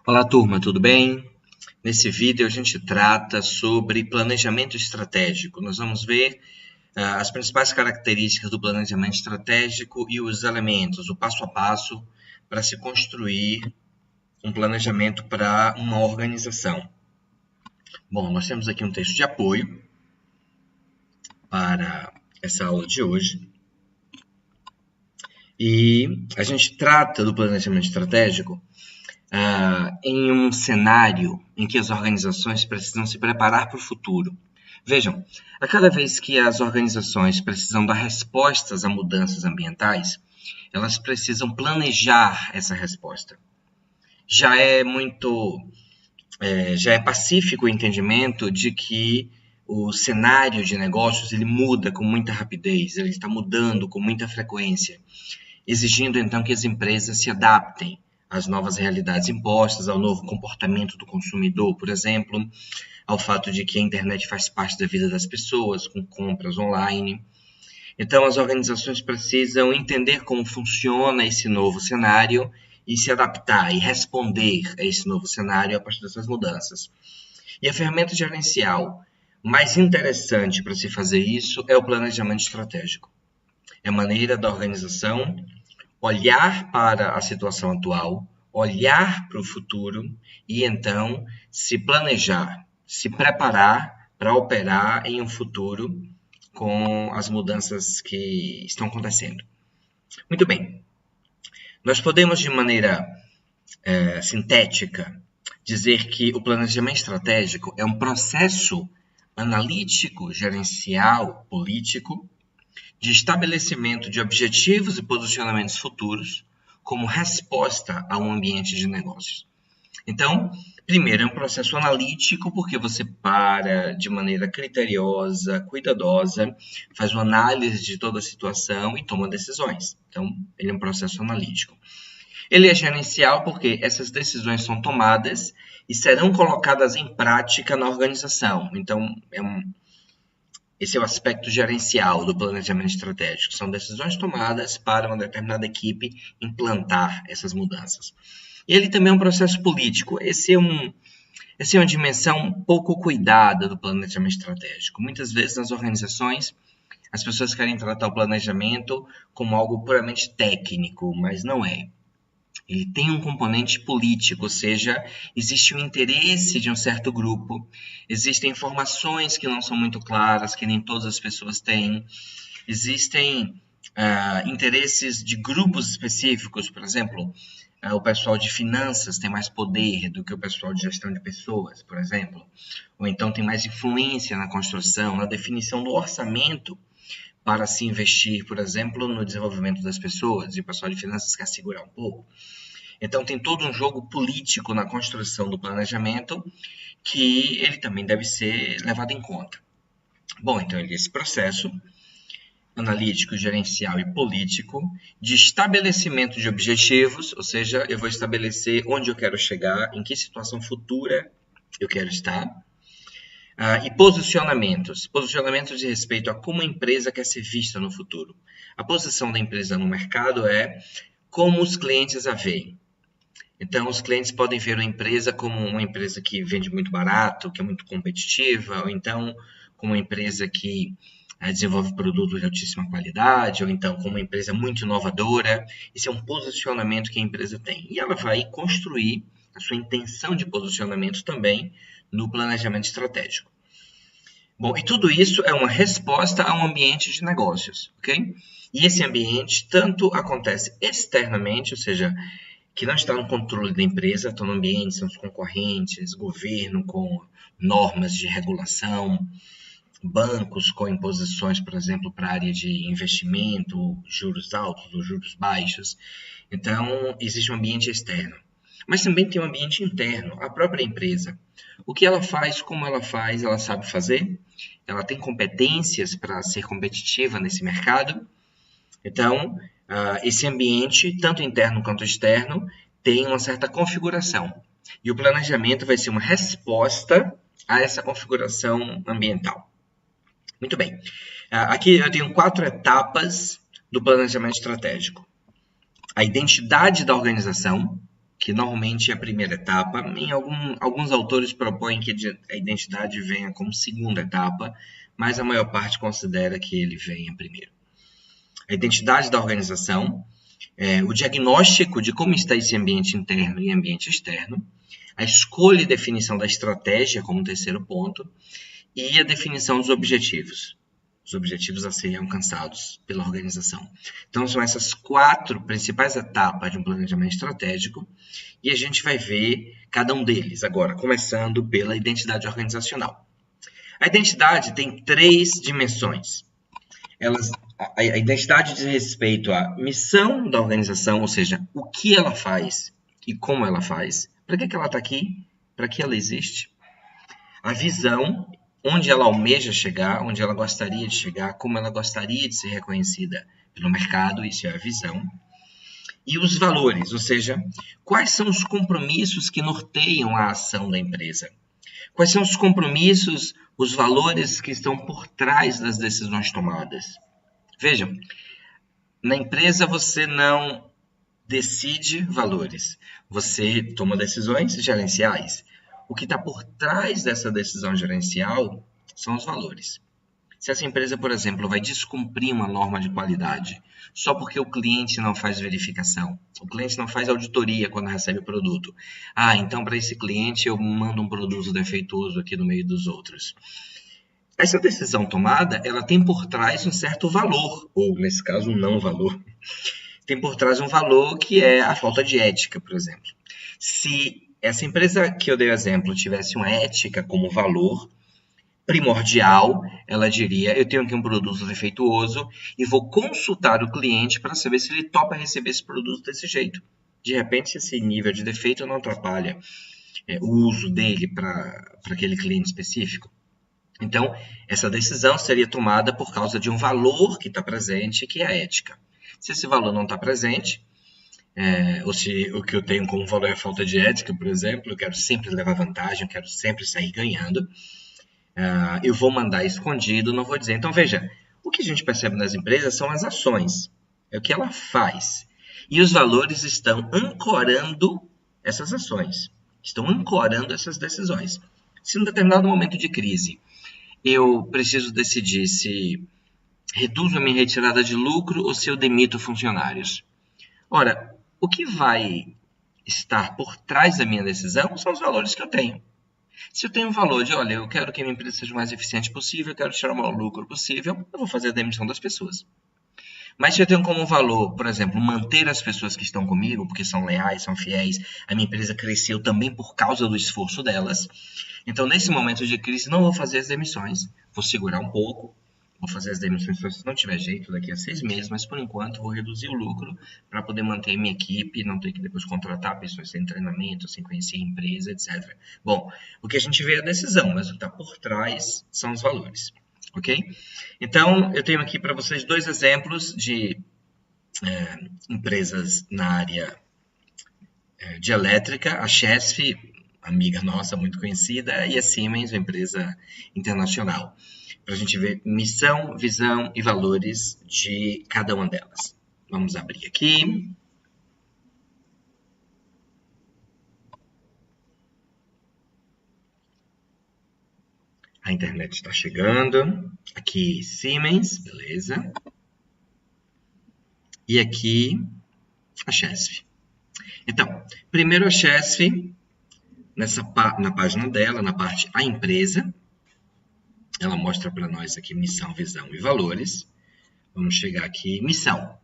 Olá, turma, tudo bem? Nesse vídeo a gente trata sobre planejamento estratégico. Nós vamos ver as principais características do planejamento estratégico e os elementos, o passo a passo para se construir um planejamento para uma organização. Bom, nós temos aqui um texto de apoio para essa aula de hoje. E a gente trata do planejamento estratégico em um cenário em que as organizações precisam se preparar para o futuro. Vejam, a cada vez que as organizações precisam dar respostas a mudanças ambientais, elas precisam planejar essa resposta. Já é pacífico o entendimento de que o cenário de negócios ele muda com muita rapidez, ele está mudando com muita frequência, exigindo então que as empresas se adaptem às novas realidades impostas, ao novo comportamento do consumidor, por exemplo, ao fato de que a internet faz parte da vida das pessoas, com compras online. Então, as organizações precisam entender como funciona esse novo cenário e se adaptar e responder a esse novo cenário a partir dessas mudanças. E a ferramenta gerencial mais interessante para se fazer isso é o planejamento estratégico. É a maneira da organização olhar para a situação atual, olhar para o futuro e então se planejar, se preparar para operar em um futuro com as mudanças que estão acontecendo. Muito bem, nós podemos de maneira sintética dizer que o planejamento estratégico é um processo analítico, gerencial, político, de estabelecimento de objetivos e posicionamentos futuros como resposta a um ambiente de negócios. Então, primeiro, é um processo analítico, porque você para de maneira criteriosa, cuidadosa, faz uma análise de toda a situação e toma decisões. Então, ele é um processo analítico. Ele é gerencial porque essas decisões são tomadas e serão colocadas em prática na organização. Então, esse é o aspecto gerencial do planejamento estratégico. São decisões tomadas para uma determinada equipe implantar essas mudanças. E ele também é um processo político. Essa é uma dimensão pouco cuidada do planejamento estratégico. Muitas vezes nas organizações, as pessoas querem tratar o planejamento como algo puramente técnico, mas não é. Ele tem um componente político, ou seja, existe um interesse de um certo grupo, existem informações que não são muito claras, que nem todas as pessoas têm, existem interesses de grupos específicos, por exemplo, o pessoal de finanças tem mais poder do que o pessoal de gestão de pessoas, por exemplo, ou então tem mais influência na construção, na definição do orçamento para se investir, por exemplo, no desenvolvimento das pessoas, e o pessoal de finanças quer segurar um pouco. Então, tem todo um jogo político na construção do planejamento que ele também deve ser levado em conta. Bom, então, esse processo analítico, gerencial e político de estabelecimento de objetivos, ou seja, eu vou estabelecer onde eu quero chegar, em que situação futura eu quero estar, e posicionamentos de respeito a como a empresa quer ser vista no futuro. A posição da empresa no mercado é como os clientes a veem. Então, os clientes podem ver uma empresa como uma empresa que vende muito barato, que é muito competitiva, ou então como uma empresa que desenvolve produtos de altíssima qualidade, ou então como uma empresa muito inovadora. Esse é um posicionamento que a empresa tem. E ela vai construir a sua intenção de posicionamento também no planejamento estratégico. Bom, e tudo isso é uma resposta a um ambiente de negócios, ok? E esse ambiente tanto acontece externamente, ou seja, que não está no controle da empresa, estão no ambiente, são os concorrentes, governo com normas de regulação, bancos com imposições, por exemplo, para a área de investimento, juros altos ou juros baixos. Então, existe um ambiente externo. Mas também tem um ambiente interno, a própria empresa. O que ela faz, como ela faz, ela sabe fazer, ela tem competências para ser competitiva nesse mercado. Então, esse ambiente, tanto interno quanto externo, tem uma certa configuração. E o planejamento vai ser uma resposta a essa configuração ambiental. Muito bem. Aqui eu tenho 4 etapas do planejamento estratégico. A identidade da organização, que normalmente é a primeira etapa. Alguns autores propõem que a identidade venha como segunda etapa, mas a maior parte considera que ele venha primeiro. A identidade da organização, o diagnóstico de como está esse ambiente interno e ambiente externo, a escolha e definição da estratégia como terceiro ponto, e a definição dos objetivos a serem alcançados pela organização. Então, são essas 4 principais etapas de um planejamento estratégico, e a gente vai ver cada um deles agora, começando pela identidade organizacional. A identidade tem 3 dimensões. A identidade diz respeito à missão da organização, ou seja, o que ela faz e como ela faz, para que ela está aqui, para que ela existe. A visão, onde ela almeja chegar, onde ela gostaria de chegar, como ela gostaria de ser reconhecida pelo mercado, isso é a visão. E os valores, ou seja, quais são os compromissos que norteiam a ação da empresa? Quais são os compromissos, os valores que estão por trás das decisões tomadas? Vejam, na empresa você não decide valores, você toma decisões gerenciais. O que está por trás dessa decisão gerencial são os valores. Se essa empresa, por exemplo, vai descumprir uma norma de qualidade só porque o cliente não faz verificação, o cliente não faz auditoria quando recebe o produto. Então para esse cliente eu mando um produto defeituoso aqui no meio dos outros. Essa decisão tomada, ela tem por trás um certo valor, ou nesse caso um não valor. Tem por trás um valor que é a falta de ética, por exemplo. Se essa empresa que eu dei o exemplo tivesse uma ética como valor primordial, ela diria, eu tenho aqui um produto defeituoso e vou consultar o cliente para saber se ele topa receber esse produto desse jeito. De repente, se esse nível de defeito não atrapalha o uso dele para aquele cliente específico. Então, essa decisão seria tomada por causa de um valor que está presente, que é a ética. Se esse valor não está presente, ou se o que eu tenho como valor é a falta de ética, por exemplo, eu quero sempre levar vantagem, eu quero sempre sair ganhando, eu vou mandar escondido, não vou dizer. Então, veja, o que a gente percebe nas empresas são as ações, é o que ela faz. E os valores estão ancorando essas ações, estão ancorando essas decisões. Se em um determinado momento de crise eu preciso decidir se reduzo a minha retirada de lucro ou se eu demito funcionários. Ora, o que vai estar por trás da minha decisão são os valores que eu tenho. Se eu tenho um valor de, olha, eu quero que a minha empresa seja o mais eficiente possível, eu quero tirar o maior lucro possível, eu vou fazer a demissão das pessoas. Mas se eu tenho como valor, por exemplo, manter as pessoas que estão comigo, porque são leais, são fiéis, a minha empresa cresceu também por causa do esforço delas, então nesse momento de crise não vou fazer as demissões, vou segurar um pouco, vou fazer as demissões se não tiver jeito daqui a 6 meses, mas por enquanto vou reduzir o lucro para poder manter a minha equipe, não ter que depois contratar pessoas sem treinamento, sem conhecer a empresa, etc. Bom, o que a gente vê é a decisão, mas o que está por trás são os valores. Ok? Então, eu tenho aqui para vocês 2 exemplos de empresas na área de elétrica, a Chesf, amiga nossa muito conhecida, e a Siemens, uma empresa internacional, para a gente ver missão, visão e valores de cada uma delas. Vamos abrir aqui. A internet está chegando. Aqui Siemens, beleza. E aqui a Chesf. Então, primeiro a Chesf, na página dela, na parte A Empresa, ela mostra para nós aqui missão, visão e valores. Vamos chegar aqui, missão.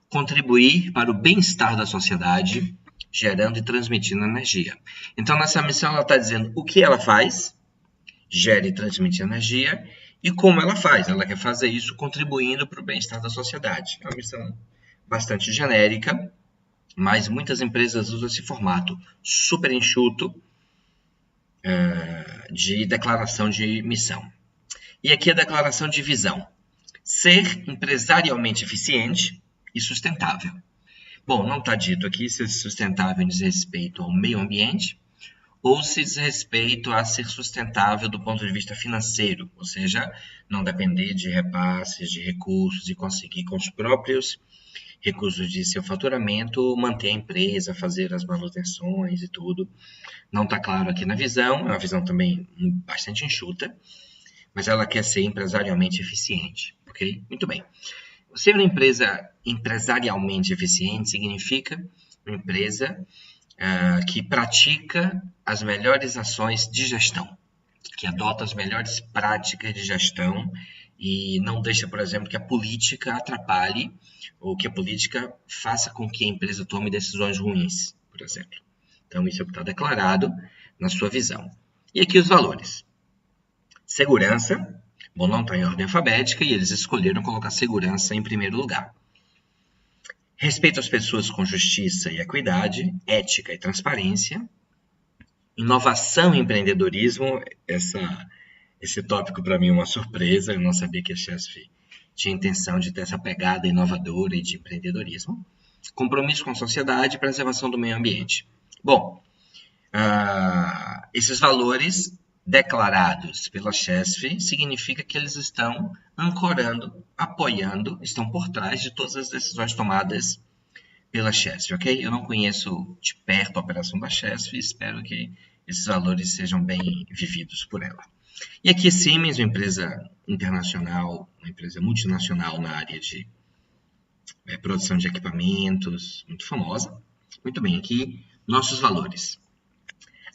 Contribuir para o bem-estar da sociedade, gerando e transmitindo energia. Então, nessa missão, ela está dizendo o que ela faz, gera e transmite energia, e como ela faz. Ela quer fazer isso contribuindo para o bem-estar da sociedade. É uma missão bastante genérica, mas muitas empresas usam esse formato super enxuto de declaração de missão. E aqui a declaração de visão. Ser empresarialmente eficiente e sustentável. Bom, não está dito aqui se sustentável diz respeito ao meio ambiente ou se diz respeito a ser sustentável do ponto de vista financeiro, ou seja, não depender de repasses, de recursos e conseguir com os próprios recursos de seu faturamento, manter a empresa, fazer as manutenções e tudo. Não está claro aqui na visão, é uma visão também bastante enxuta, mas ela quer ser empresarialmente eficiente, ok? Muito bem. Ser uma empresa empresarialmente eficiente significa uma empresa que pratica as melhores ações de gestão, que adota as melhores práticas de gestão e não deixa, por exemplo, que a política atrapalhe ou que a política faça com que a empresa tome decisões ruins, por exemplo. Então, isso é o que está declarado na sua visão. E aqui os valores. Segurança. Bom, não está em ordem alfabética e eles escolheram colocar segurança em primeiro lugar. Respeito às pessoas com justiça e equidade, ética e transparência. Inovação e empreendedorismo. Esse tópico para mim é uma surpresa, eu não sabia que a Chesf tinha intenção de ter essa pegada inovadora e de empreendedorismo. Compromisso com a sociedade e preservação do meio ambiente. Bom, esses valores declarados pela Chesf significa que eles estão ancorando, apoiando, estão por trás de todas as decisões tomadas pela Chesf, ok? Eu não conheço de perto a operação da Chesf e espero que esses valores sejam bem vividos por ela. E aqui Siemens, uma empresa internacional, uma empresa multinacional na área de produção de equipamentos, muito famosa. Muito bem, aqui nossos valores.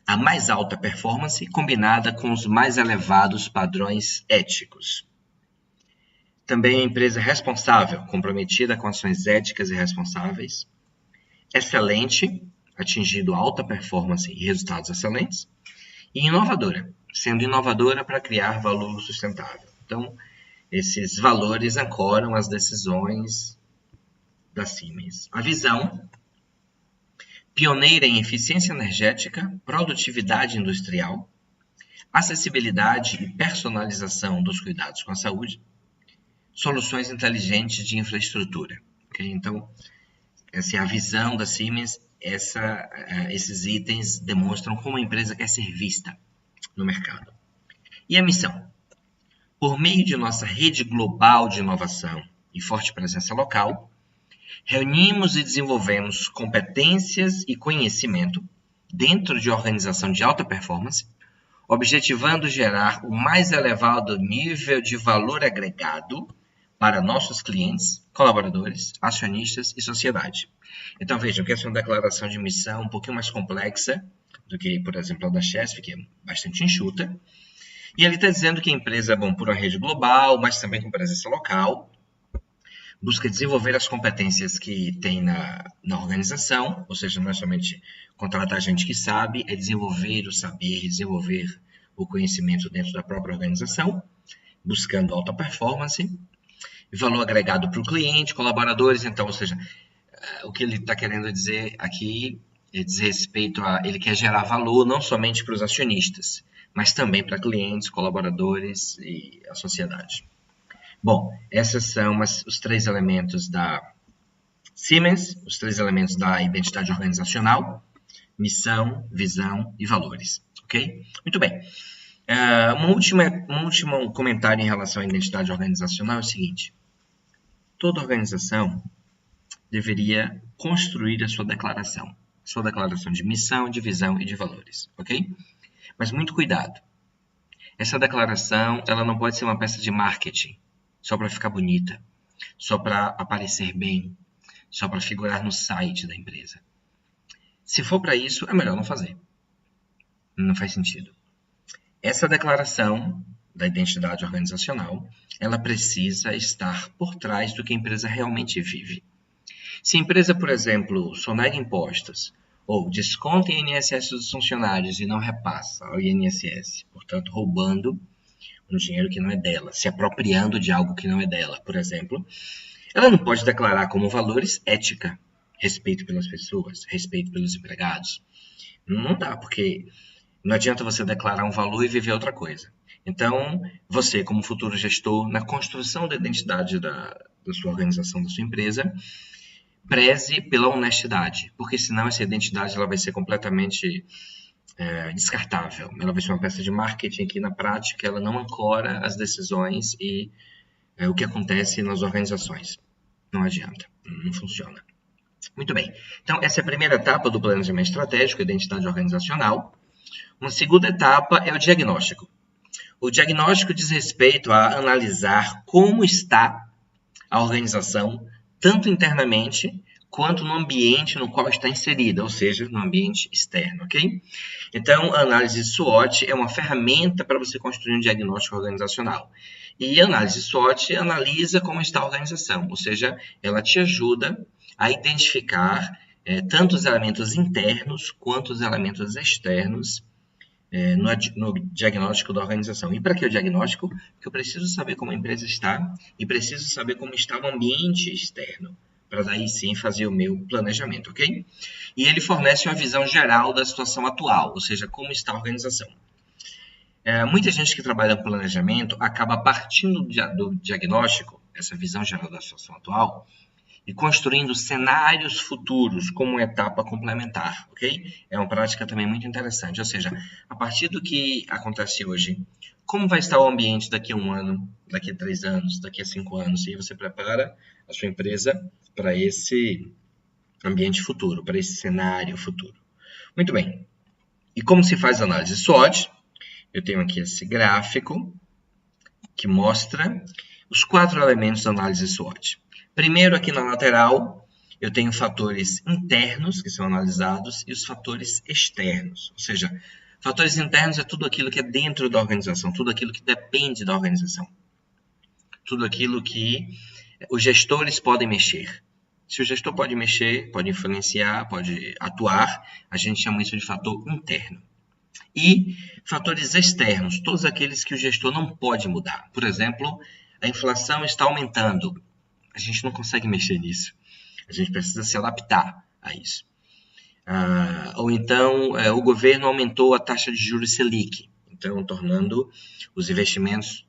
A mais alta performance combinada com os mais elevados padrões éticos. Também a empresa responsável, comprometida com ações éticas e responsáveis. Excelente, atingindo alta performance e resultados excelentes. E inovadora, sendo inovadora para criar valor sustentável. Então, esses valores ancoram as decisões da Siemens. A visão, pioneira em eficiência energética, produtividade industrial, acessibilidade e personalização dos cuidados com a saúde, soluções inteligentes de infraestrutura. Okay? Então, essa é a visão da Siemens. Esses itens demonstram como a empresa quer ser vista no mercado. E a missão? Por meio de nossa rede global de inovação e forte presença local, reunimos e desenvolvemos competências e conhecimento dentro de organização de alta performance, objetivando gerar o mais elevado nível de valor agregado para nossos clientes, colaboradores, acionistas e sociedade. Então vejam que essa é uma declaração de missão um pouquinho mais complexa do que, por exemplo, a da Chesf, que é bastante enxuta. E ele está dizendo que a empresa é bom por uma rede global, mas também com presença local, busca desenvolver as competências que tem na organização, ou seja, não é somente contratar gente que sabe, é desenvolver o saber, desenvolver o conhecimento dentro da própria organização, buscando alta performance, valor agregado para o cliente, colaboradores, então, ou seja, o que ele está querendo dizer aqui diz respeito a ele quer gerar valor não somente para os acionistas, mas também para clientes, colaboradores e a sociedade. Bom, esses são os três elementos da Siemens, os três elementos da identidade organizacional: missão, visão e valores. Ok? Muito bem. Um último comentário em relação à identidade organizacional é o seguinte: toda organização deveria construir a sua declaração de missão, de visão e de valores, ok? Mas muito cuidado. Essa declaração, ela não pode ser uma peça de marketing, só para ficar bonita, só para aparecer bem, só para figurar no site da empresa. Se for para isso, é melhor não fazer. Não faz sentido. Essa declaração da identidade organizacional, ela precisa estar por trás do que a empresa realmente vive. Se a empresa, por exemplo, sonega impostos ou desconta INSS dos funcionários e não repassa ao INSS, portanto, roubando um dinheiro que não é dela, se apropriando de algo que não é dela, por exemplo, ela não pode declarar como valores ética, respeito pelas pessoas, respeito pelos empregados. Não dá, porque não adianta você declarar um valor e viver outra coisa. Então, você, como futuro gestor, na construção da identidade da sua organização, da sua empresa, preze pela honestidade, porque senão essa identidade ela vai ser completamente descartável. Ela vai ser uma peça de marketing que, na prática, ela não ancora as decisões e o que acontece nas organizações. Não adianta. Não funciona. Muito bem. Então, essa é a primeira etapa do planejamento estratégico, identidade organizacional. Uma segunda etapa é o diagnóstico. O diagnóstico diz respeito a analisar como está a organização, tanto internamente quanto no ambiente no qual está inserida, ou seja, no ambiente externo, ok? Então, a análise SWOT é uma ferramenta para você construir um diagnóstico organizacional. E a análise SWOT analisa como está a organização, ou seja, ela te ajuda a identificar tanto os elementos internos quanto os elementos externos no diagnóstico da organização. E para que o diagnóstico? Porque eu preciso saber como a empresa está e preciso saber como está o ambiente externo, para daí sim fazer o meu planejamento, ok? E ele fornece uma visão geral da situação atual, ou seja, como está a organização. Muita gente que trabalha com planejamento acaba partindo do diagnóstico, essa visão geral da situação atual, e construindo cenários futuros como uma etapa complementar, ok? É uma prática também muito interessante, ou seja, a partir do que acontece hoje, como vai estar o ambiente daqui a 1 ano, daqui a 3 anos, daqui a 5 anos, e você prepara a sua empresa para esse ambiente futuro, para esse cenário futuro. Muito bem. E como se faz a análise SWOT? Eu tenho aqui esse gráfico que mostra os 4 elementos da análise SWOT. Primeiro, aqui na lateral, eu tenho fatores internos que são analisados e os fatores externos. Ou seja, fatores internos é tudo aquilo que é dentro da organização, tudo aquilo que depende da organização. Tudo aquilo que os gestores podem mexer. Se o gestor pode mexer, pode influenciar, pode atuar, a gente chama isso de fator interno. E fatores externos, todos aqueles que o gestor não pode mudar. Por exemplo, a inflação está aumentando. A gente não consegue mexer nisso. A gente precisa se adaptar a isso. Ou então, o governo aumentou a taxa de juros Selic, então tornando os investimentos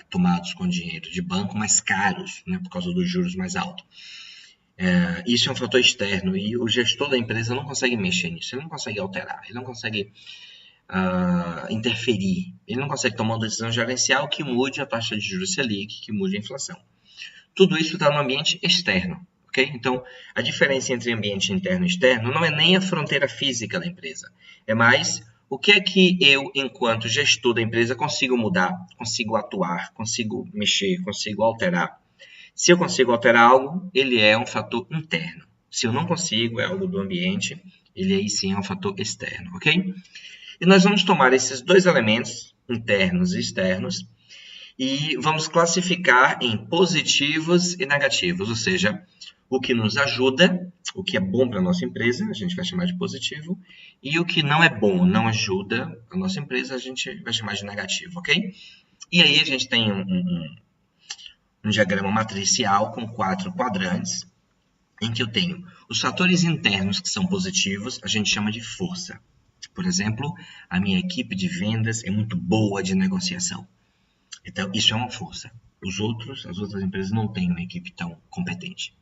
tomados com dinheiro de banco mais caros, né, por causa dos juros mais altos. Isso é um fator externo e o gestor da empresa não consegue mexer nisso, ele não consegue alterar, ele não consegue interferir, ele não consegue tomar uma decisão gerencial que mude a taxa de juros Selic, que mude a inflação. Tudo isso está no ambiente externo, ok? Então, a diferença entre ambiente interno e externo não é nem a fronteira física da empresa, é mais o que é que eu, enquanto gestor da empresa, consigo mudar, consigo atuar, consigo mexer, consigo alterar. Se eu consigo alterar algo, ele é um fator interno. Se eu não consigo, é algo do ambiente, ele aí sim é um fator externo, ok? E nós vamos tomar esses 2 elementos, internos e externos, e vamos classificar em positivos e negativos, ou seja, o que nos ajuda, o que é bom para a nossa empresa, a gente vai chamar de positivo, e o que não é bom, não ajuda a nossa empresa, a gente vai chamar de negativo, ok? E aí a gente tem um diagrama matricial com 4 quadrantes, em que eu tenho os fatores internos que são positivos, a gente chama de força. Por exemplo, a minha equipe de vendas é muito boa de negociação. Então, isso é uma força. As outras empresas não têm uma equipe tão competente.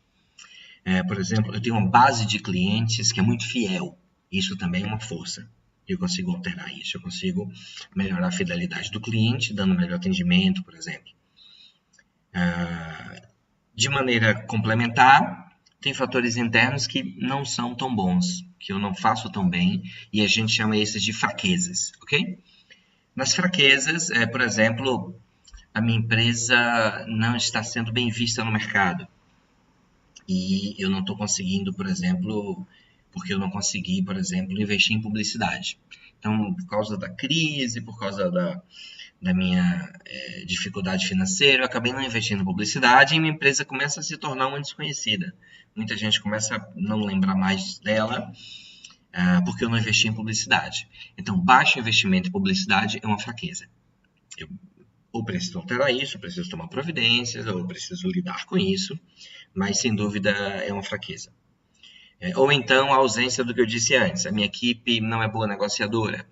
Por exemplo, eu tenho uma base de clientes que é muito fiel. Isso também é uma força. Eu consigo alterar isso. Eu consigo melhorar a fidelidade do cliente, dando melhor atendimento, por exemplo. De maneira complementar, tem fatores internos que não são tão bons, que eu não faço tão bem, e a gente chama esses de fraquezas, ok? Nas fraquezas, por exemplo, a minha empresa não está sendo bem vista no mercado. E eu não estou conseguindo, por exemplo, porque eu não consegui, por exemplo, investir em publicidade. Então, por causa da crise, por causa da minha dificuldade financeira, eu acabei não investindo em publicidade e minha empresa começa a se tornar uma desconhecida. Muita gente começa a não lembrar mais dela porque eu não investi em publicidade. Então, baixo investimento em publicidade é uma fraqueza. Eu ou preciso alterar isso, ou preciso tomar providências, ou preciso lidar com isso, mas sem dúvida é uma fraqueza. Ou então a ausência do que eu disse antes, a minha equipe não é boa negociadora,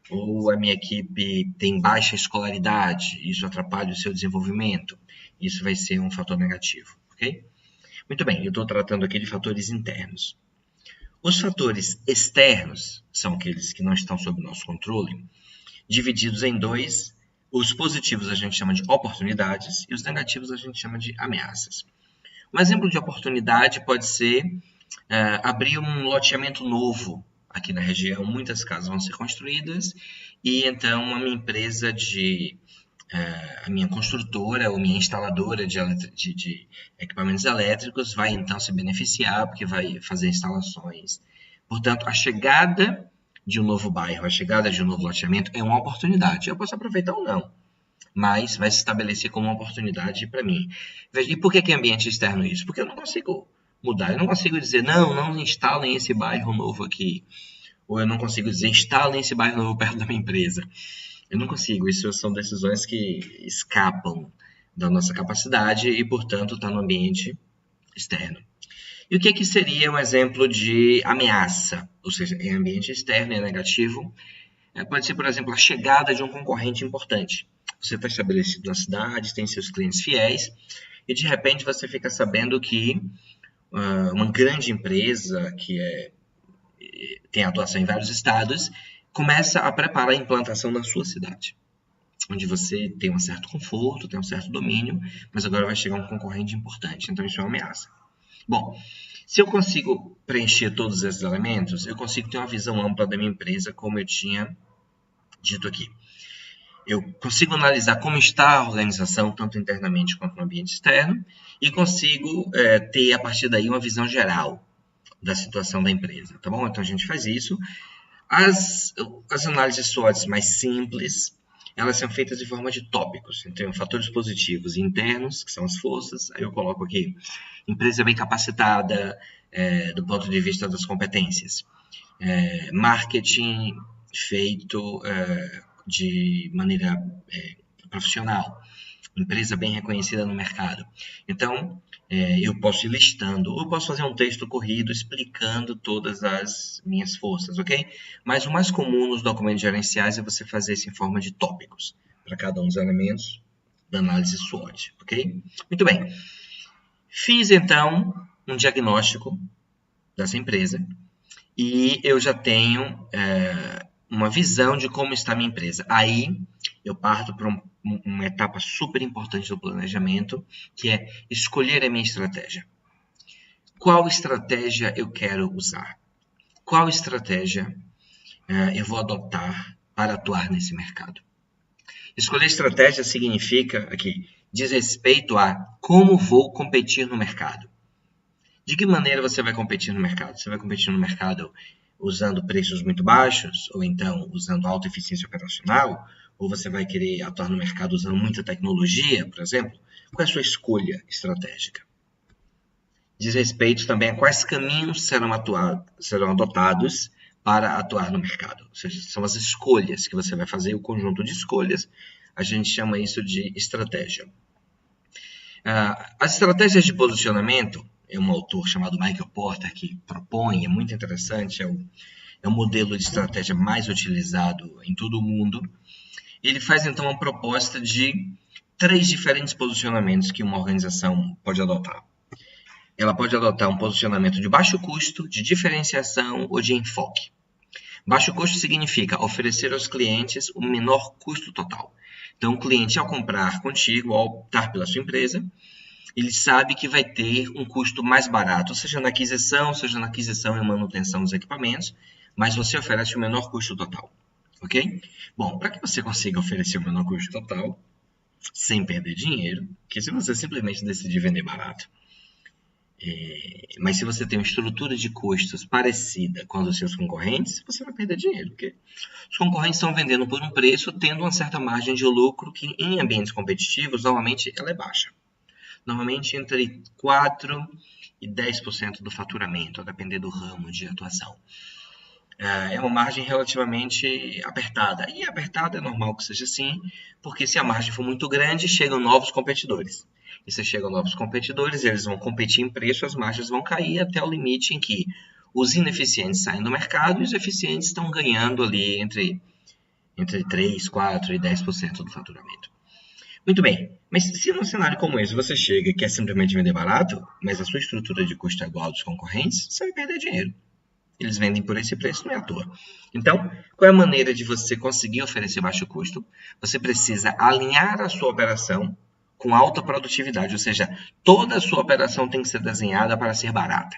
ou a minha equipe tem baixa escolaridade, isso atrapalha o seu desenvolvimento, isso vai ser um fator negativo, ok? Muito bem, eu estou tratando aqui de fatores internos. Os fatores externos são aqueles que não estão sob nosso controle, divididos em 2. Os positivos a gente chama de oportunidades e os negativos a gente chama de ameaças. Um exemplo de oportunidade pode ser abrir um loteamento novo aqui na região. Muitas casas vão ser construídas e então a minha empresa a minha construtora ou minha instaladora de equipamentos elétricos vai então se beneficiar porque vai fazer instalações. Portanto, a chegada de um novo bairro, a chegada de um novo loteamento é uma oportunidade. Eu posso aproveitar ou não, mas vai se estabelecer como uma oportunidade para mim. E por que é ambiente externo isso? Porque eu não consigo mudar, eu não consigo dizer, não instalem esse bairro novo aqui. Ou eu não consigo dizer, instalem esse bairro novo perto da minha empresa. Eu não consigo, isso são decisões que escapam da nossa capacidade e, portanto, está no ambiente externo. E o que seria um exemplo de ameaça? Ou seja, em ambiente externo é negativo. Pode ser, por exemplo, a chegada de um concorrente importante. Você está estabelecido na cidade, tem seus clientes fiéis, e de repente você fica sabendo que uma grande empresa que tem atuação em vários estados começa a preparar a implantação na sua cidade, onde você tem um certo conforto, tem um certo domínio, mas agora vai chegar um concorrente importante, então isso é uma ameaça. Bom, se eu consigo preencher todos esses elementos, eu consigo ter uma visão ampla da minha empresa, como eu tinha dito aqui. Eu consigo analisar como está a organização, tanto internamente quanto no ambiente externo, e consigo ter, a partir daí, uma visão geral da situação da empresa, tá bom? Então, a gente faz isso. As análises SWOT mais simples, elas são feitas de forma de tópicos. Então, fatores positivos e internos, que são as forças. Aí eu coloco aqui, empresa bem capacitada do ponto de vista das competências. Marketing feito de maneira profissional. Empresa bem reconhecida no mercado. Então, eu posso ir listando, ou eu posso fazer um texto corrido explicando todas as minhas forças, ok? Mas o mais comum nos documentos gerenciais é você fazer isso em forma de tópicos, para cada um dos elementos da análise SWOT, ok? Muito bem. Fiz, então, um diagnóstico dessa empresa e eu já tenho uma visão de como está a minha empresa. Aí, eu parto para uma etapa super importante do planejamento, que é escolher a minha estratégia. Qual estratégia eu quero usar? Qual estratégia eu vou adotar para atuar nesse mercado? Escolher estratégia significa, aqui, diz respeito a como vou competir no mercado. De que maneira você vai competir no mercado? Você vai competir no mercado usando preços muito baixos, ou então usando alta eficiência operacional, ou você vai querer atuar no mercado usando muita tecnologia, por exemplo? Qual é a sua escolha estratégica? Diz respeito também a quais caminhos serão adotados para atuar no mercado. Ou seja, são as escolhas que você vai fazer, o conjunto de escolhas, a gente chama isso de estratégia. As estratégias de posicionamento, é um autor chamado Michael Porter que propõe, é muito interessante, é o modelo de estratégia mais utilizado em todo o mundo. Ele faz, então, uma proposta de 3 diferentes posicionamentos que uma organização pode adotar. Ela pode adotar um posicionamento de baixo custo, de diferenciação ou de enfoque. Baixo custo significa oferecer aos clientes o menor custo total. Então, o cliente, ao comprar contigo, ao optar pela sua empresa, ele sabe que vai ter um custo mais barato, seja na aquisição e manutenção dos equipamentos, mas você oferece o menor custo total. Ok? Bom, para que você consiga oferecer o menor custo total, sem perder dinheiro, porque se você simplesmente decidir vender barato, mas se você tem uma estrutura de custos parecida com a dos seus concorrentes, você vai perder dinheiro, porque os concorrentes estão vendendo por um preço, tendo uma certa margem de lucro que em ambientes competitivos, normalmente, ela é baixa. Normalmente entre 4% e 10% do faturamento, a depender do ramo de atuação. É uma margem relativamente apertada. E apertada é normal que seja assim, porque se a margem for muito grande, chegam novos competidores. E se chegam novos competidores, eles vão competir em preço, as margens vão cair até o limite em que os ineficientes saem do mercado e os eficientes estão ganhando ali entre 3%, 4% e 10% do faturamento. Muito bem, mas se num cenário como esse você chega e quer simplesmente vender barato, mas a sua estrutura de custo é igual dos concorrentes, você vai perder dinheiro. Eles vendem por esse preço, não é à toa. Então, qual é a maneira de você conseguir oferecer baixo custo? Você precisa alinhar a sua operação com alta produtividade, ou seja, toda a sua operação tem que ser desenhada para ser barata.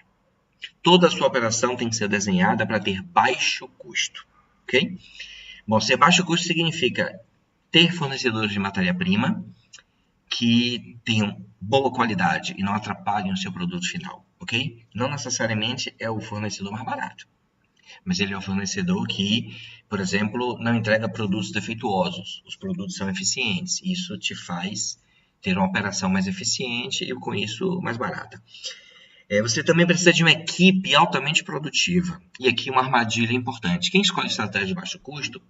Toda a sua operação tem que ser desenhada para ter baixo custo, ok? Bom, ser baixo custo significa ter fornecedores de matéria-prima que tenham boa qualidade e não atrapalhem o seu produto final, ok? Não necessariamente é o fornecedor mais barato, mas ele é o fornecedor que, por exemplo, não entrega produtos defeituosos. Os produtos são eficientes. Isso te faz ter uma operação mais eficiente e, com isso, mais barata. Você também precisa de uma equipe altamente produtiva. E aqui uma armadilha importante. Quem escolhe estratégia de baixo custo,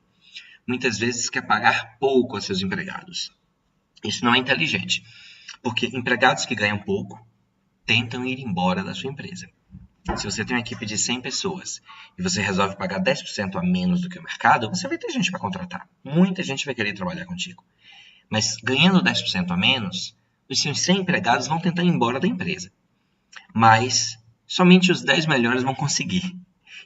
muitas vezes quer pagar pouco a seus empregados. Isso não é inteligente, porque empregados que ganham pouco tentam ir embora da sua empresa. Se você tem uma equipe de 100 pessoas e você resolve pagar 10% a menos do que o mercado, você vai ter gente para contratar. Muita gente vai querer trabalhar contigo. Mas ganhando 10% a menos, os seus 100 empregados vão tentar ir embora da empresa. Mas somente os 10 melhores vão conseguir.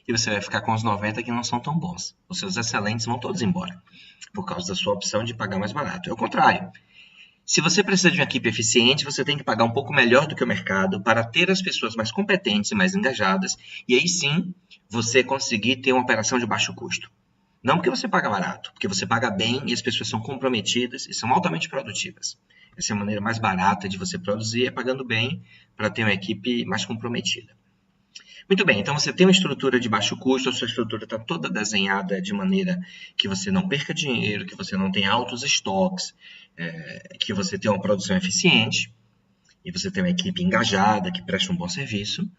E você vai ficar com os 90 que não são tão bons. Os seus excelentes vão todos embora, por causa da sua opção de pagar mais barato. É o contrário. Se você precisa de uma equipe eficiente, você tem que pagar um pouco melhor do que o mercado para ter as pessoas mais competentes e mais engajadas, e aí sim você conseguir ter uma operação de baixo custo. Não porque você paga barato, porque você paga bem e as pessoas são comprometidas e são altamente produtivas. Essa é a maneira mais barata de você produzir, é pagando bem para ter uma equipe mais comprometida. Muito bem, então você tem uma estrutura de baixo custo, a sua estrutura está toda desenhada de maneira que você não perca dinheiro, que você não tenha altos estoques, que você tenha uma produção eficiente e você tem uma equipe engajada que presta um bom serviço.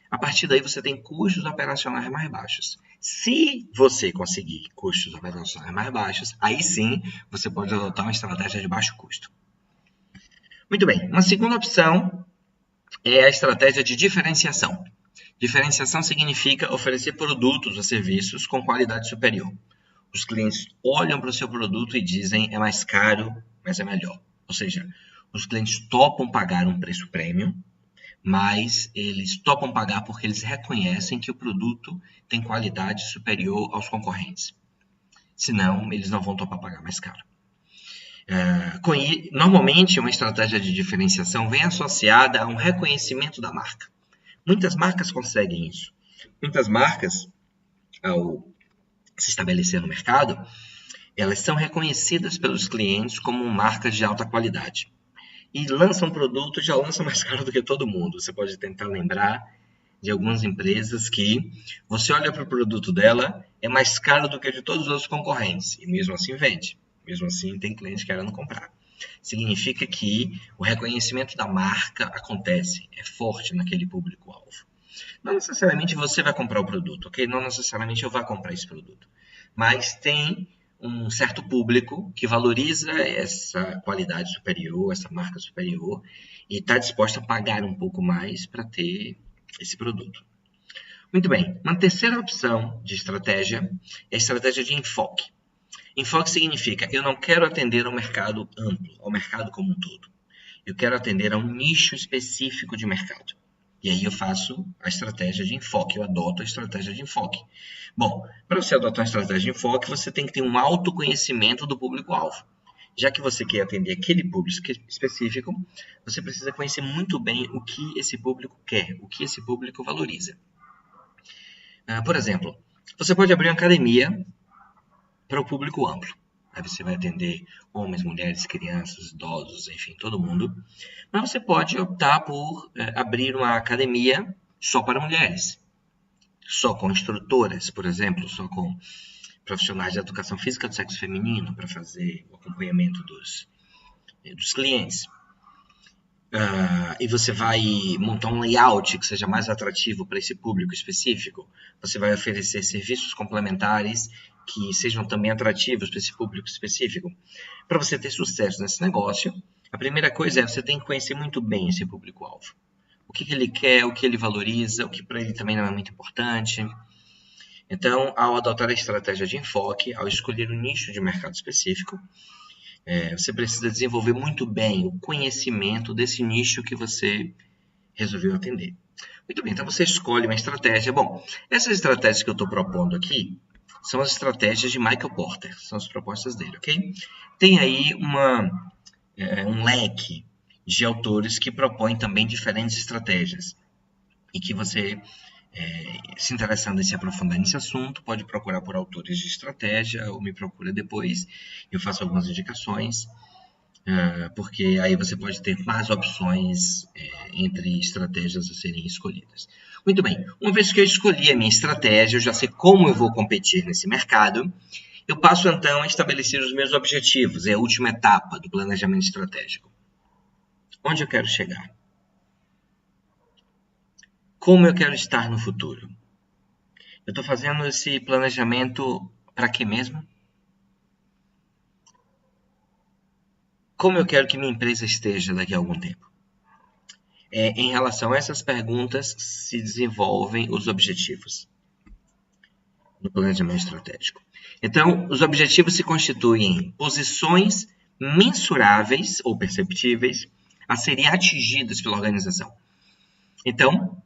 A partir daí você tem custos operacionais mais baixos. Se você conseguir custos operacionais mais baixos, aí sim você pode adotar uma estratégia de baixo custo. Muito bem, uma segunda opção é a estratégia de diferenciação. Diferenciação significa oferecer produtos ou serviços com qualidade superior. Os clientes olham para o seu produto e dizem é mais caro, mas é melhor. Ou seja, os clientes topam pagar um preço premium, mas eles topam pagar porque eles reconhecem que o produto tem qualidade superior aos concorrentes. Senão, eles não vão topar pagar mais caro. Normalmente, uma estratégia de diferenciação vem associada a um reconhecimento da marca. Muitas marcas conseguem isso. Muitas marcas, ao se estabelecer no mercado, elas são reconhecidas pelos clientes como marcas de alta qualidade. E lançam produtos, já lançam mais caro do que todo mundo. Você pode tentar lembrar de algumas empresas que você olha para o produto dela, é mais caro do que de todos os outros concorrentes. E mesmo assim vende. Mesmo assim tem clientes querendo comprar. Significa que o reconhecimento da marca acontece, é forte naquele público-alvo. Não necessariamente você vai comprar o produto, ok? Não necessariamente eu vou comprar esse produto. Mas tem um certo público que valoriza essa qualidade superior, essa marca superior, e está disposto a pagar um pouco mais para ter esse produto. Muito bem, uma terceira opção de estratégia é a estratégia de enfoque. Enfoque significa, eu não quero atender ao mercado amplo, ao mercado como um todo. Eu quero atender a um nicho específico de mercado. E aí eu faço a estratégia de enfoque, eu adoto a estratégia de enfoque. Bom, para você adotar a estratégia de enfoque, você tem que ter um autoconhecimento do público-alvo. Já que você quer atender aquele público específico, você precisa conhecer muito bem o que esse público quer, o que esse público valoriza. Por exemplo, você pode abrir uma academia para o público amplo. Aí você vai atender homens, mulheres, crianças, idosos, enfim, todo mundo. Mas você pode optar por abrir uma academia só para mulheres. Só com instrutoras, por exemplo, só com profissionais de educação física do sexo feminino para fazer o acompanhamento dos clientes. E você vai montar um layout que seja mais atrativo para esse público específico. Você vai oferecer serviços complementares que sejam também atrativos para esse público específico. Para você ter sucesso nesse negócio, a primeira coisa é você tem que conhecer muito bem esse público-alvo. O que ele quer, o que ele valoriza, o que para ele também não é muito importante. Então, ao adotar a estratégia de enfoque, ao escolher um nicho de mercado específico, você precisa desenvolver muito bem o conhecimento desse nicho que você resolveu atender. Muito bem, então você escolhe uma estratégia. Bom, essas estratégias que eu estou propondo aqui são as estratégias de Michael Porter, são as propostas dele, ok? Tem aí uma um leque de autores que propõem também diferentes estratégias e que você, se interessando em se aprofundar nesse assunto, pode procurar por autores de estratégia ou me procura depois. Eu faço algumas indicações, porque aí você pode ter mais opções entre estratégias a serem escolhidas. Muito bem, uma vez que eu escolhi a minha estratégia, eu já sei como eu vou competir nesse mercado, eu passo então a estabelecer os meus objetivos, é a última etapa do planejamento estratégico. Onde eu quero chegar? Como eu quero estar no futuro? Eu estou fazendo esse planejamento para quê mesmo? Como eu quero que minha empresa esteja daqui a algum tempo? Em relação a essas perguntas, se desenvolvem os objetivos do planejamento estratégico. Então, os objetivos se constituem em posições mensuráveis ou perceptíveis a serem atingidas pela organização. Então,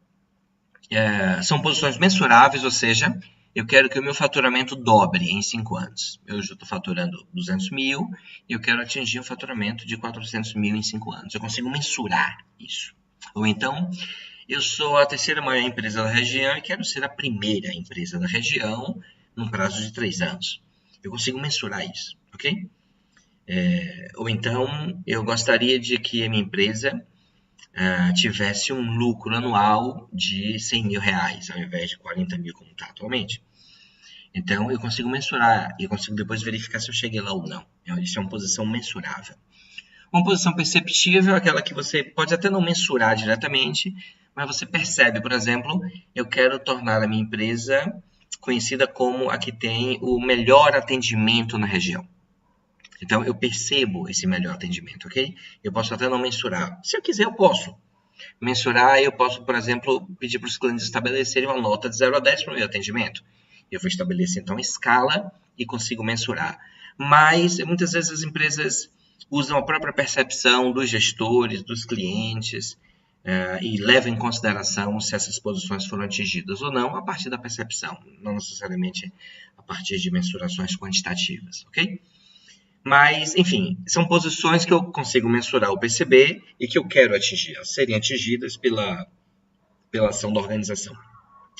são posições mensuráveis, ou seja, eu quero que o meu faturamento dobre em 5 anos. Eu já estou faturando 200 mil e eu quero atingir um faturamento de 400 mil em 5 anos. Eu consigo mensurar isso. Ou então, eu sou a terceira maior empresa da região e quero ser a primeira empresa da região num prazo de 3 anos. Eu consigo mensurar isso, ok? Ou então, eu gostaria de que a minha empresa tivesse um lucro anual de 100 mil reais, ao invés de 40 mil como está atualmente. Então, eu consigo mensurar e consigo depois verificar se eu cheguei lá ou não. Isso é uma posição mensurável. Uma posição perceptível é aquela que você pode até não mensurar diretamente, mas você percebe, por exemplo, eu quero tornar a minha empresa conhecida como a que tem o melhor atendimento na região. Então, eu percebo esse melhor atendimento, ok? Eu posso até não mensurar. Se eu quiser, eu posso mensurar. Eu posso, por exemplo, pedir para os clientes estabelecerem uma nota de 0 a 10 para o meu atendimento. Eu vou estabelecer, então, escala e consigo mensurar. Mas, muitas vezes, as empresas usam a própria percepção dos gestores, dos clientes, e levam em consideração se essas posições foram atingidas ou não a partir da percepção, não necessariamente a partir de mensurações quantitativas, ok? Mas, enfim, são posições que eu consigo mensurar ou perceber e que eu quero atingir, serem atingidas pela ação da organização.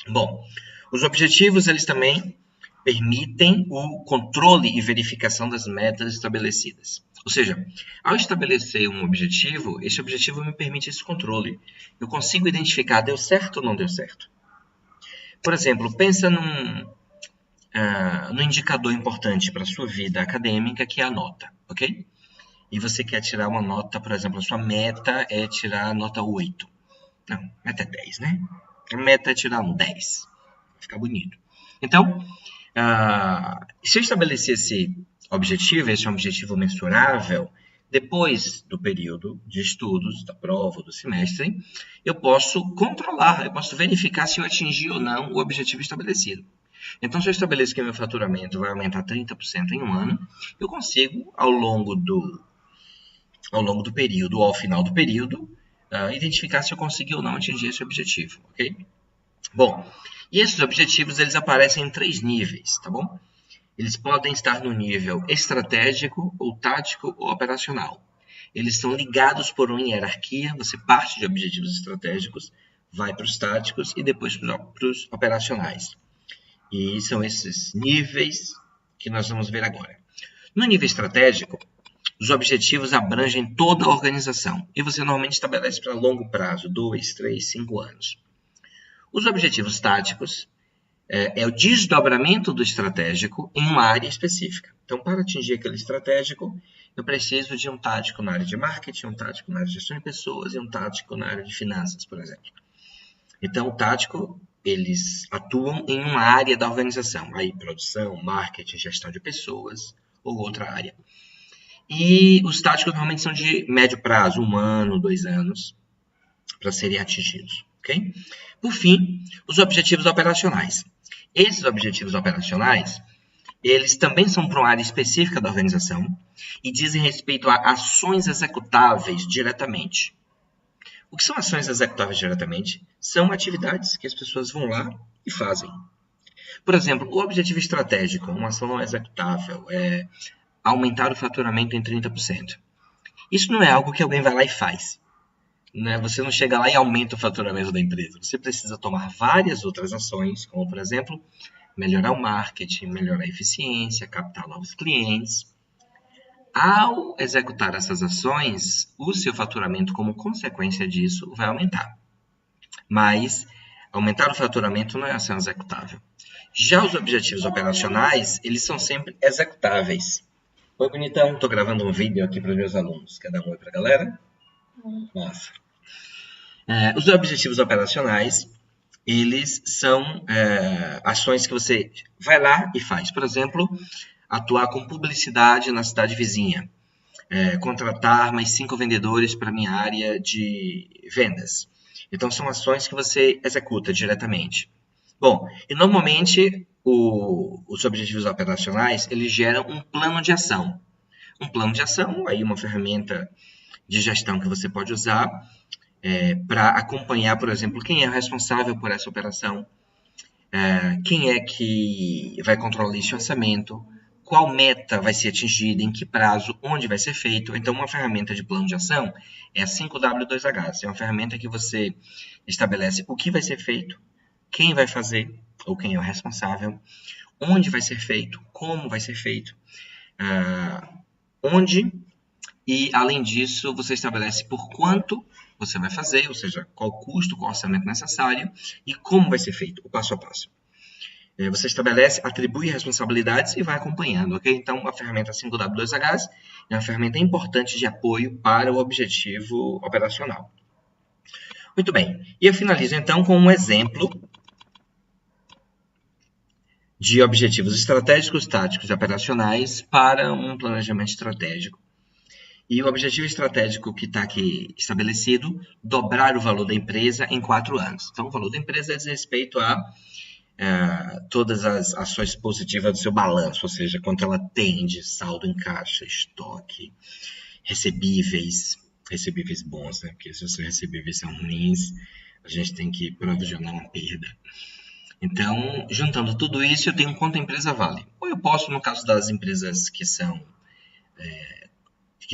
Bom, os objetivos, eles também permitem o controle e verificação das metas estabelecidas. Ou seja, ao estabelecer um objetivo, esse objetivo me permite esse controle. Eu consigo identificar, deu certo ou não deu certo. Por exemplo, pensa num indicador importante para a sua vida acadêmica, que é a nota, ok? E você quer tirar uma nota, por exemplo, a sua meta é tirar a nota 8. Não, meta é 10, né? A meta é tirar um 10. Vai ficar bonito. Então, se eu estabelecer esse objetivo é um objetivo mensurável, depois do período de estudos, da prova, do semestre, eu posso controlar, eu posso verificar se eu atingi ou não o objetivo estabelecido. Então, se eu estabeleço que meu faturamento vai aumentar 30% em um ano, eu consigo, ao longo do período ou ao final do período, identificar se eu consegui ou não atingir esse objetivo, ok? Bom, e esses objetivos, eles aparecem em 3 níveis, tá bom? Eles podem estar no nível estratégico, ou tático, ou operacional. Eles são ligados por uma hierarquia, você parte de objetivos estratégicos, vai para os táticos e depois para os operacionais. E são esses níveis que nós vamos ver agora. No nível estratégico, os objetivos abrangem toda a organização e você normalmente estabelece para longo prazo, 2, 3, 5 anos. Os objetivos táticos é o desdobramento do estratégico em uma área específica. Então, para atingir aquele estratégico, eu preciso de um tático na área de marketing, um tático na área de gestão de pessoas e um tático na área de finanças, por exemplo. Então, o tático, eles atuam em uma área da organização, aí produção, marketing, gestão de pessoas ou outra área. E os táticos normalmente são de médio prazo, 1 ano, 2 anos, para serem atingidos, ok? Por fim, os objetivos operacionais. Esses objetivos operacionais, eles também são para uma área específica da organização e dizem respeito a ações executáveis diretamente. O que são ações executáveis diretamente? São atividades que as pessoas vão lá e fazem. Por exemplo, o objetivo estratégico, uma ação não executável, é aumentar o faturamento em 30%. Isso não é algo que alguém vai lá e faz, né? Você não chega lá e aumenta o faturamento da empresa. Você precisa tomar várias outras ações, como, por exemplo, melhorar o marketing, melhorar a eficiência, captar novos clientes. Ao executar essas ações, o seu faturamento, como consequência disso, vai aumentar. Mas aumentar o faturamento não é ação executável. Já os objetivos operacionais, eles são sempre executáveis. Oi, bonitão, estou gravando um vídeo aqui para os meus alunos. Quer dar um oi para a galera? Nossa. Os objetivos operacionais, eles são ações que você vai lá e faz. Por exemplo, atuar com publicidade na cidade vizinha. Contratar mais 5 vendedores para minha área de vendas. Então, são ações que você executa diretamente. Bom, e normalmente os objetivos operacionais, eles geram um plano de ação. Um plano de ação, aí uma ferramenta de gestão que você pode usar para acompanhar, por exemplo, quem é o responsável por essa operação, quem é que vai controlar esse orçamento, qual meta vai ser atingida, em que prazo, onde vai ser feito. Então, uma ferramenta de plano de ação é a 5W2H. É uma ferramenta que você estabelece o que vai ser feito, quem vai fazer, ou quem é o responsável, onde vai ser feito, como vai ser feito, onde, e além disso, você estabelece por quanto você vai fazer, ou seja, qual custo, qual orçamento necessário, e como vai ser feito, o passo a passo. Você estabelece, atribui responsabilidades e vai acompanhando, ok? Então, a ferramenta 5W2H é uma ferramenta importante de apoio para o objetivo operacional. Muito bem. E eu finalizo, então, com um exemplo de objetivos estratégicos, táticos e operacionais para um planejamento estratégico. E o objetivo estratégico que está aqui estabelecido, dobrar o valor da empresa em 4 anos. Então, o valor da empresa diz respeito a todas as ações positivas do seu balanço, ou seja, quanto ela tem de saldo em caixa, estoque, recebíveis bons, né? Porque se os recebíveis são ruins, a gente tem que provisionar uma perda. Então, juntando tudo isso, eu tenho quanto a empresa vale. Ou eu posso, no caso das empresas que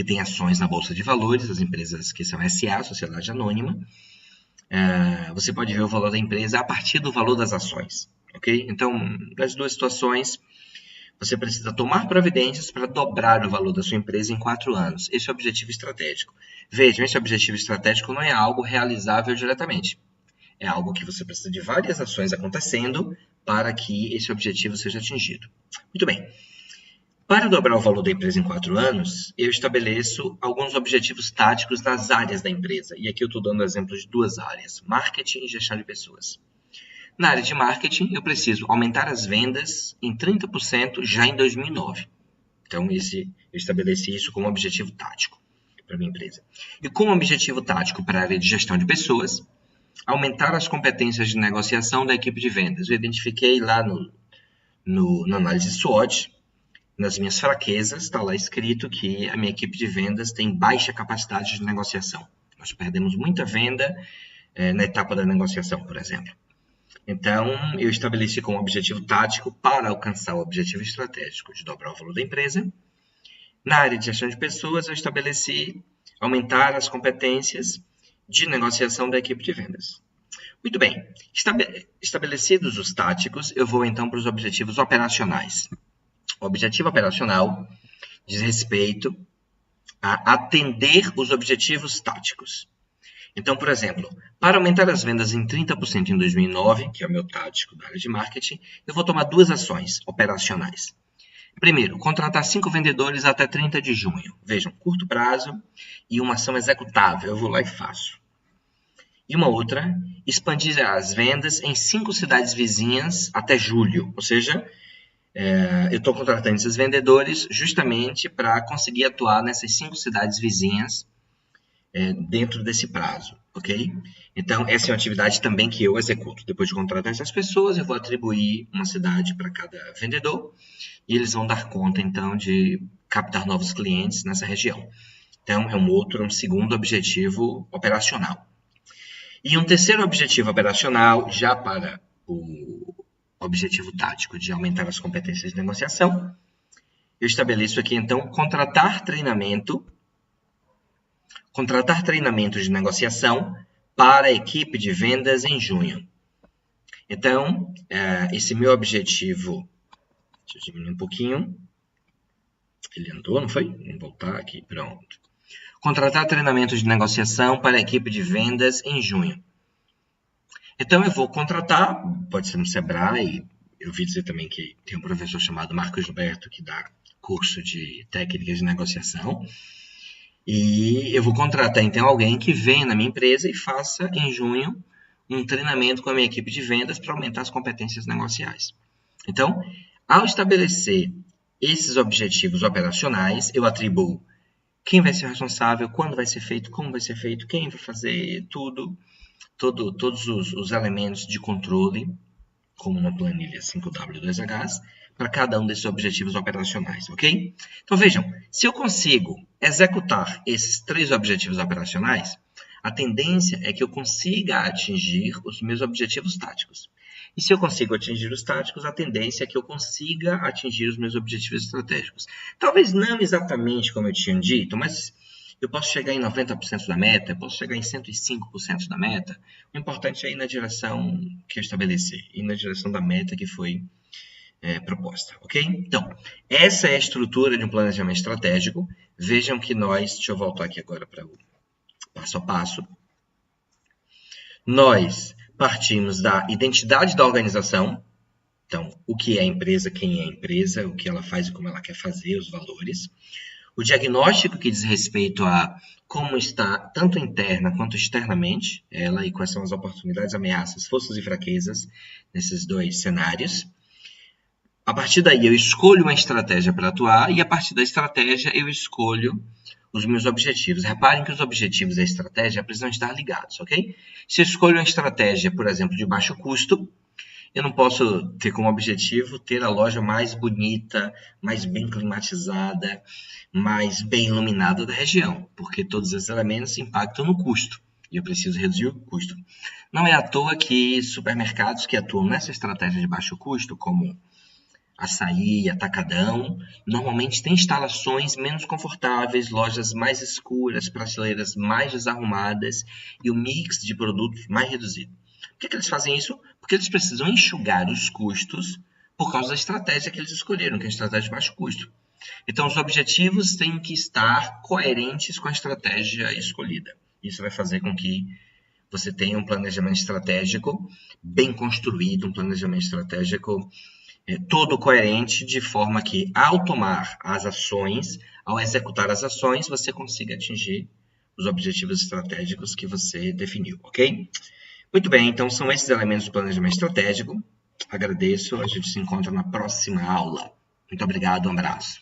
têm ações na Bolsa de Valores, as empresas que são SA, Sociedade Anônima, você pode ver o valor da empresa a partir do valor das ações, ok? Então, das duas situações, você precisa tomar providências para dobrar o valor da sua empresa em 4 anos. Esse é o objetivo estratégico. Vejam, esse objetivo estratégico não é algo realizável diretamente. É algo que você precisa de várias ações acontecendo para que esse objetivo seja atingido. Muito bem. Para dobrar o valor da empresa em 4 anos, eu estabeleço alguns objetivos táticos nas áreas da empresa. E aqui eu estou dando exemplo de 2 áreas, marketing e gestão de pessoas. Na área de marketing, eu preciso aumentar as vendas em 30% já em 2009. Então, eu estabeleci isso como objetivo tático para a minha empresa. E como objetivo tático para a área de gestão de pessoas, aumentar as competências de negociação da equipe de vendas. Eu identifiquei lá na análise SWOT, nas minhas fraquezas, está lá escrito que a minha equipe de vendas tem baixa capacidade de negociação. Nós perdemos muita venda na etapa da negociação, por exemplo. Então, eu estabeleci como objetivo tático para alcançar o objetivo estratégico de dobrar o valor da empresa. Na área de gestão de pessoas, eu estabeleci aumentar as competências de negociação da equipe de vendas. Muito bem. Estabelecidos os táticos, eu vou então para os objetivos operacionais. O objetivo operacional diz respeito a atender os objetivos táticos. Então, por exemplo, para aumentar as vendas em 30% em 2009, que é o meu tático da área de marketing, eu vou tomar 2 ações operacionais. Primeiro, contratar 5 vendedores até 30 de junho. Vejam, curto prazo e uma ação executável. Eu vou lá e faço. E uma outra, expandir as vendas em 5 cidades vizinhas até julho. Ou seja, eu estou contratando esses vendedores justamente para conseguir atuar nessas 5 cidades vizinhas dentro desse prazo, ok? Então, essa é uma atividade também que eu executo. Depois de contratar essas pessoas, eu vou atribuir uma cidade para cada vendedor e eles vão dar conta, então, de captar novos clientes nessa região. Então, é um segundo objetivo operacional. E um terceiro objetivo operacional, já para o objetivo tático de aumentar as competências de negociação, eu estabeleço aqui, então, contratar treinamento Contratar treinamentos de negociação para a equipe de vendas em junho. Então, esse meu objetivo... Deixa eu diminuir um pouquinho. Ele andou, não foi? Vamos voltar aqui, pronto. Contratar treinamentos de negociação para a equipe de vendas em junho. Então, eu vou contratar, pode ser no Sebrae, eu ouvi dizer também que tem um professor chamado Marcos Gilberto que dá curso de técnicas de negociação. E eu vou contratar, então, alguém que venha na minha empresa e faça, em junho, um treinamento com a minha equipe de vendas para aumentar as competências negociais. Então, ao estabelecer esses objetivos operacionais, eu atribuo quem vai ser responsável, quando vai ser feito, como vai ser feito, quem vai fazer tudo, todos os elementos de controle, como na planilha 5W2Hs, para cada um desses objetivos operacionais, ok? Então, vejam, se eu consigo executar esses 3 objetivos operacionais, a tendência é que eu consiga atingir os meus objetivos táticos. E se eu consigo atingir os táticos, a tendência é que eu consiga atingir os meus objetivos estratégicos. Talvez não exatamente como eu tinha dito, mas eu posso chegar em 90% da meta, eu posso chegar em 105% da meta. O importante é ir na direção que eu estabeleci, ir na direção da meta que foi proposta, ok? Então, essa é a estrutura de um planejamento estratégico. Vejam que deixa eu voltar aqui agora para o passo a passo. Nós partimos da identidade da organização. Então, o que é a empresa, quem é a empresa, o que ela faz e como ela quer fazer, os valores. O diagnóstico que diz respeito a como está, tanto interna quanto externamente, ela e quais são as oportunidades, ameaças, forças e fraquezas nesses 2 cenários. A partir daí, eu escolho uma estratégia para atuar e a partir da estratégia eu escolho os meus objetivos. Reparem que os objetivos da estratégia precisam estar ligados, ok? Se eu escolho uma estratégia, por exemplo, de baixo custo, eu não posso ter como objetivo ter a loja mais bonita, mais bem climatizada, mais bem iluminada da região, porque todos esses elementos impactam no custo e eu preciso reduzir o custo. Não é à toa que supermercados que atuam nessa estratégia de baixo custo, como Açaí, Atacadão, normalmente tem instalações menos confortáveis, lojas mais escuras, prateleiras mais desarrumadas e o mix de produtos mais reduzido. Por que eles fazem isso? Porque eles precisam enxugar os custos por causa da estratégia que eles escolheram, que é a estratégia de baixo custo. Então, os objetivos têm que estar coerentes com a estratégia escolhida. Isso vai fazer com que você tenha um planejamento estratégico bem construído, um planejamento estratégico todo coerente, de forma que, ao tomar as ações, ao executar as ações, você consiga atingir os objetivos estratégicos que você definiu, ok? Muito bem, então são esses elementos do planejamento estratégico. Agradeço, a gente se encontra na próxima aula. Muito obrigado, um abraço.